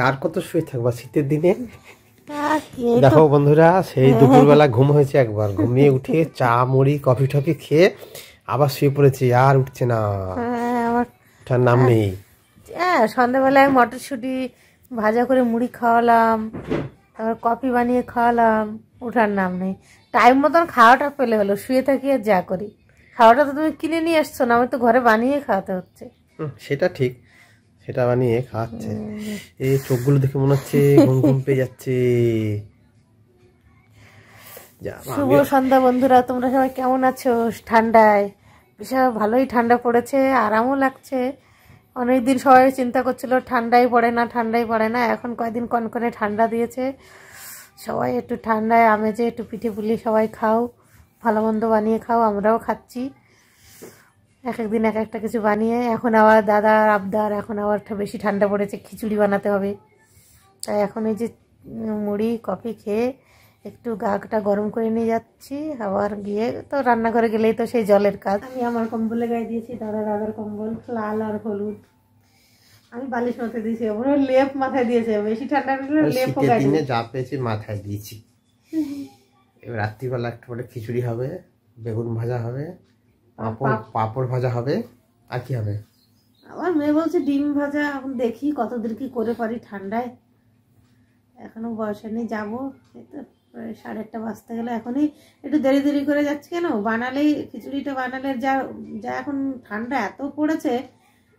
আর কত শুয়ে থাকবা শীতের দিনে। দেখো বন্ধুরা, সেই দুপুরবেলা ঘুম হয়েছে, একবার ঘুমিয়ে উঠে চা মুড়ি কফি টফি খেয়ে আবার শুয়ে পড়েছি, আর উঠছে না, তার নাম নেই। সন্ধ্যাবেলায় মটরশুঁটি ভাজা করে মুড়ি খাওয়ালাম, তারপর কফি বানিয়ে খাওয়ালাম, ওঠার নাম নেই। টাইম মতন খাওয়াটা পেলে হলো, শুয়ে থাকি আর যা করি। খাওয়াটা তো তুমি কিনে নিয়ে আসছো না, আমি তো ঘরে বানিয়ে খাওয়াতে হচ্ছে। সেটা ঠিক, সেটা বানিয়ে খাওয়াচ্ছে। এই চোখগুলো দেখে মনে হচ্ছে ঘুম ঘুম পেয়ে যাচ্ছে। শুভ সন্ধ্যা বন্ধুরা, তোমরা সবাই কেমন আছো? ঠান্ডায় বিশাল ভালোই ঠান্ডা পড়েছে, আরামও লাগছে। অনেকদিন সবাই চিন্তা করছিল ঠান্ডাই পড়ে না, ঠান্ডাই পড়ে না। এখন কয়েকদিন কনকনে ঠান্ডা দিয়েছে। সবাই একটু ঠান্ডায় আমেজে একটু পিঠে পুলি সবাই খাও, ভালো মন্দ বানিয়ে খাও, আমরাও খাচ্ছি এক একদিন এক একটা কিছু বানিয়ে। এখন আবার দাদার আবদার, এখন আবার বেশি ঠান্ডা পড়েছে, খিচুড়ি বানাতে হবে। তাই এখন এই যে মুড়ি কফি খেয়ে একটু গাটা গরম করে নিয়ে যাচ্ছি। আবার গিয়ে তো রান্নাঘরে গেলেই তো সেই জলের কাজ। আমি আমার কম্বলে গায়ে দিয়েছি, দাদার কম্বল লাল আর হলুদ। আমি বালিশ মাথায় দিয়েছি, ওরা লেপ মাথায় দিয়েছে। বেশি ঠান্ডা লাগলে লেপও গায়ে দিনে যা পেয়েছি মাথায় দিয়েছি। এবার রাত্রিবেলা একটু পরে খিচুড়ি হবে, বেগুন ভাজা হবে, পাঁপড় ভাজা হবে, আর কি হবে? আমার মেয়ে বলছে ডিম ভাজা। এখন দেখি কতদূর কি করে পারি ঠান্ডায়। এখনো বয়সে নেই, যাবো। 8:30 বাজতে গেলে এখনই একটু দেরি দেরি করে যাচ্ছে। কেন বানালেই খিচুড়িটা বানালে যা যা এখন ঠান্ডা এত পড়েছে,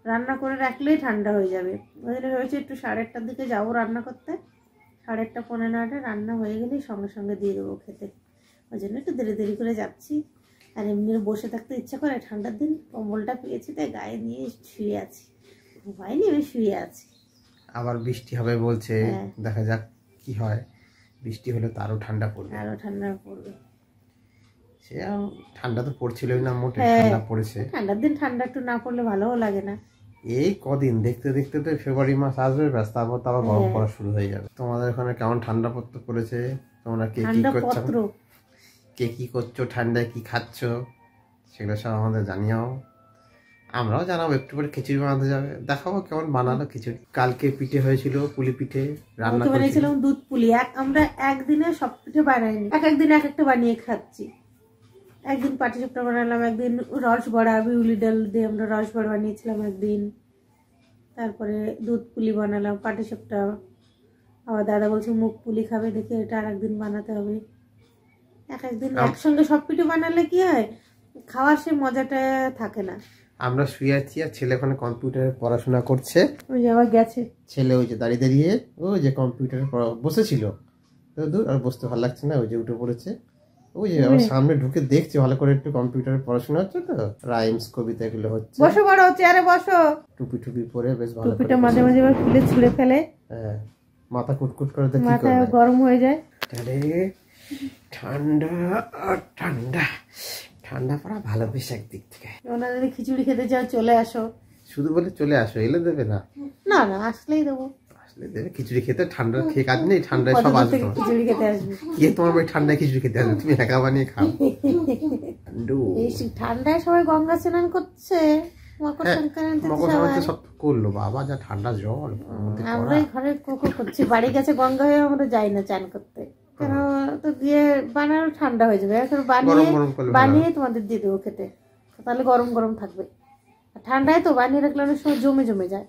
রান্না করে রাখলেই ঠান্ডা হয়ে যাবে। ওই জন্য ভেবেছি একটু 8:30টার দিকে যাবো রান্না করতে। 8:30 পৌনে 9টায় রান্না হয়ে গেলেই সঙ্গে সঙ্গে দিয়ে দেবো খেতে। ওই জন্য একটু দেরি দেরি করে যাচ্ছি। আর এমনি বসে থাকতে ইচ্ছা করে, ঠান্ডার দিন কম্বলটা পেয়েছি তাই গায়ে নিয়ে শুয়ে আছি। হয়নি, আমি শুয়ে আছি। আবার বৃষ্টি হবে বলছে, দেখা যাক কি হয়। বৃষ্টি হলে তো আরো ঠান্ডা পড়বে, আরো ঠান্ডা পড়বে। সে ঠান্ডা তো পড়ছিলই না মোটে, ঠান্ডা পড়েছে। ঠান্ডার দিন ঠান্ডা একটু না পড়লে ভালোও লাগে না। এই কদিন দেখতে দেখতে তো ফেব্রুয়ারি মাস আসবে, ব্যাস তারপর তো আবার গরম পড়া শুরু হয়ে যাবে। তোমাদের ওখানে কেমন ঠান্ডা পড়েছে? তোমরা কে কি করছো, কে কি করছো, ঠান্ডায় কি খাচ্ছ, সেগুলো সব আমাদের জানিও। আমরাও জানাবো। একটু পরে খিচুড়ি বানাতে যাবে, দেখাবো কেমন বানালো খিচুড়ি। কালকে পিঠে হয়েছিল, পুলি পিঠে রান্না করেছিলাম, দুধ পুলি। আমরা একদিনে সব পিঠে বানাইনি, এক একদিন এক একটা বানিয়ে খাচ্ছি। একদিন পাটিসাপটা বানালাম, একদিন রস বড়া, বিউলি ডাল দিয়ে আমরা রস বড়া বানিয়েছিলাম একদিন। তারপরে দুধ পুলি বানালাম, পাটিসাপটা। আবার দাদা বলছে মুখ পুলি খাবে, দেখে এটা আর একদিন বানাতে হবে। এক একদিন একসঙ্গে সব পিঠে বানালে কি হয়, খাওয়ার সে মজাটা থাকে না। আমরা শুয়ে আছি আর ছেলে ওখানে কম্পিউটারে পড়াশোনা করছে। ওই যে আবার গেছে ছেলে, ওই যে দাঁড়িয়ে দাঁড়িয়ে ওই যে কম্পিউটারে বসেছিল, আর বসতে ভালো লাগছে না, ওই যে উঠে পড়েছে। ওই যে আমার সামনে ঢুকে দেখছে ভালো করে, একটু কম্পিউটারে পড়াশোনা হচ্ছে তো, রাইমস কবিতা এগুলো হচ্ছে। বসো বড় চেয়ারে বসো। টুপি টুপি পরে বেশ ভালো। টুপিটা মাঝে মাঝে খুলে ছুঁড়ে ফেলে। হ্যাঁ, মাথা কুটকুট করে দেখি, মাথা গরম হয়ে যায়। আরে ঠান্ডা ঠান্ডা ঠান্ডা পড়া ভালো বেশ একদিক থেকে। ওনারা যদি খিচুড়ি খেতে চাও চলে আসো। শুধু বলে চলে আসো, এলে দেবে না? না না, আসলেই দেবো। আসলে দেবে। খিচুড়ি খেতে ঠান্ডা খেয়ে কাজ নেই, ঠান্ডায় সব আসবে। খিচুড়ি খেতে আসবে কে তোমার ভাই ঠান্ডায় খিচুড়ি খেতে আসবে? তুমি একা বানিয়ে খাও। এই ঠান্ডায় সবাই গঙ্গা স্নান করছে, মকর সংক্রান্তি সব করলো। বাবা যা ঠান্ডা জল, আমরাই ঘরে কোকো করছি। বাড়ি গেছে গঙ্গা হয়ে, আমরা যাই না চান করতে, কেন তো গিয়ে বানানো ঠান্ডা হয়ে যাবে। এখন বানিয়ে তোমাদের দিয়ে দেবো খেতে, তাহলে গরম গরম থাকবে। ঠান্ডায় তো বানিয়ে রাখলে অনেক সময় জমে জমে যায়।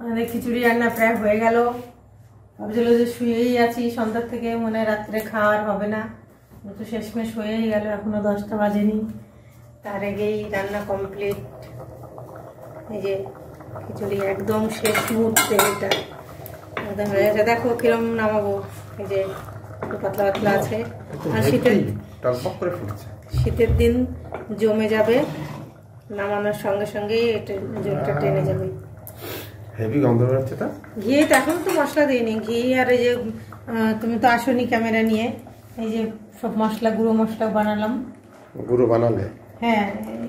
আমাদের খিচুড়ি রান্না প্রায় হয়ে গেল। ভাবছিল যে শুয়েই আছি সন্ধ্যার থেকে, মনে রাত্রে খাওয়ার হবে না, তো শেষমেশ হয়েই গেল। এখনো 10টা বাজেনি, তার আগেই রান্না কমপ্লিট। এই যে খিচুড়ি একদম শেষ মুহূর্তে, এটা একদম হয়ে গেছে। দেখো কিরম নামাবো, এই যে একটু পাতলা পাতলা আছে। আর শীতের দিন জমে যাবে, নামানোর সঙ্গে সঙ্গেই এটা জলটা টেনে যাবে। হেভি গন্ধ বেরোচ্ছে। তা ঘিয়ে তো এখন তো মশলা দিইনি, ঘি আর এই যে তুমি তো আসনি ক্যামেরা নিয়ে, এই যে সব মশলা গুঁড়ো মশলা বানালাম। গুঁড়ো বানালে? হ্যাঁ,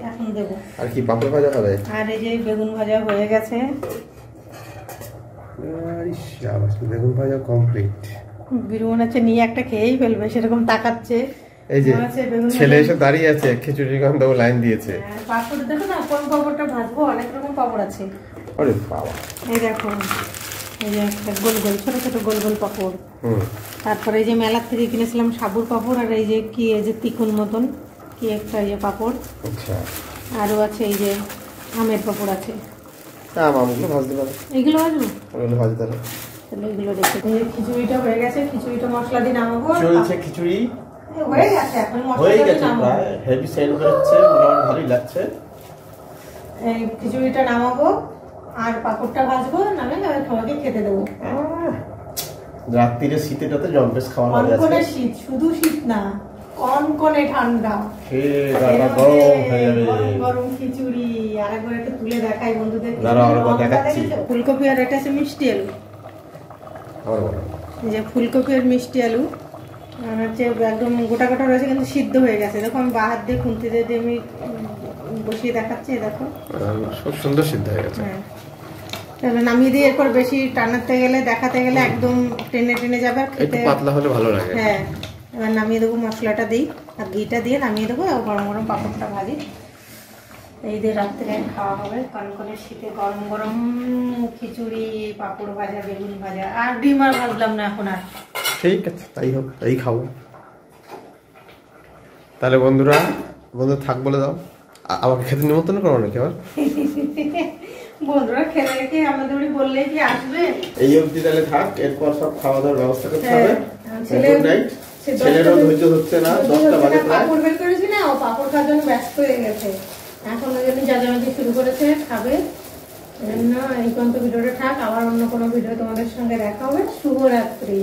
এখন দেবো। আর কি পাঁপড় ভাজা হবে? আর এই যে বেগুন ভাজা হয়ে গেছে। বেগুন ভাজা কমপ্লিট। বিরু মনে হচ্ছে নিয়ে একটা খেয়েই ফেলবে, সেরকম তাকাচ্ছে। এই যে ছেলে এসে দাঁড়িয়ে আছে, খিচুড়ির গন্ধ লাইন দিয়েছে। পাঁপড় দেখো না, কোন পাঁপড়টা ভাজবো, অনেক রকম পাঁপড় আছে। আরে বাবা, এই দেখো এই যে একটা গোল গোল ছোট ছোট গোল গোল পাপড়। তারপরে এই যে মেলার থেকে কিনেছিলাম সাবুর পাপড়, আর এই যে কি এই যে তিকুন মতন কি একটা এই যে পাপড়। আচ্ছা, আরও আছে এই যে আমের পাপড় আছে। আমগুলো ভাজতে পারো, এইগুলো ভাজবো, ওগুলো ভাজতে পারো। তাহলে এগুলো রেখে দিই। খিচুড়িটা হয়ে গেছে, খিচুড়িটা মশলা দিয়ে নামাবো। চলছে খিচুড়ি, হয়ে গেছে, এখন হয়ে মশলা গেছে দিয়ে নামাবো। প্রায়, হেভি সেল হচ্ছে, মোটামুটি ভালোই লাগছে। এই খিচুড়িটা নামাবো আর পাপড়টা ভাজবো, নামে সবাইকে খেতে দেবো। রাত্রিরে শীতেটাতে জম্পেস খাওয়া হয়ে কনকনে যাচ্ছে। শীত, শুধু শীত না, কনকনে ঠান্ডা, খেয়ে গাটা গরম হয়ে যাবে। গরম গরম খিচুড়ি। আরেকবার একটু তুলে দেখাই বন্ধুদের। দাঁড়াও, আরেকবার দেখাচ্ছি। ফুলকপি আর এটা আছে মিষ্টি আলু। আবার বলো। এই যে ফুলকপি আর মিষ্টি আলু আর হচ্ছে একদম গোটা গোটা রয়েছে, কিন্তু সিদ্ধ হয়ে গেছে। দেখো আমি বাহার দিয়ে খুন্তি দিয়ে আমি বসিয়ে দেখাচ্ছি, দেখো খুব সুন্দর সিদ্ধ হয়ে গেছে। হ্যাঁ, তাহলে নামিয়ে দিয়ে এরপর বেশি টানাতে গেলে দেখাতে গেলে একদম টেনে টেনে যাবে, আর একটু খেতে পাতলা হলে ভালো লাগে। হ্যাঁ, এবার নামিয়ে দেবো, মশলাটা দিই আর ঘিটা দিয়ে নামিয়ে দেবো, আর গরম গরম পাপড়টা ভাজি। এই দিয়ে রাত্রে খাওয়া হবে কনকনে শীতে গরম গরম খিচুড়ি, পাপড় ভাজা, বেগুন ভাজা, আর ডিম আর ভাজলাম না এখন আর। ঠিক আছে, তাই হোক, তাই খাবো। তাহলে বন্ধু থাক বলে দাও, আমাকে খেতে নিমন্ত্রণ করো নাকি আবার? বন্ধুরা খেলে রেখে আমাদের বাড়ি বললেই কি আসবে? এই অবধি তাহলে থাক, এরপর সব খাওয়া দাওয়ার ব্যবস্থা করতে হবে। ছেলেরও ধৈর্য হচ্ছে না, 10টা বাজে প্রায়। পাপড় বের করেছি না, ও পাপড় খাওয়ার জন্য ব্যস্ত হয়ে গেছে। এখন ওই জন্য জাজামাজি শুরু করেছে, খাবে। এই জন্য এই পর্যন্ত ভিডিওটা থাক, আবার অন্য কোনো ভিডিও তোমাদের সঙ্গে দেখা হবে। শুভরাত্রি।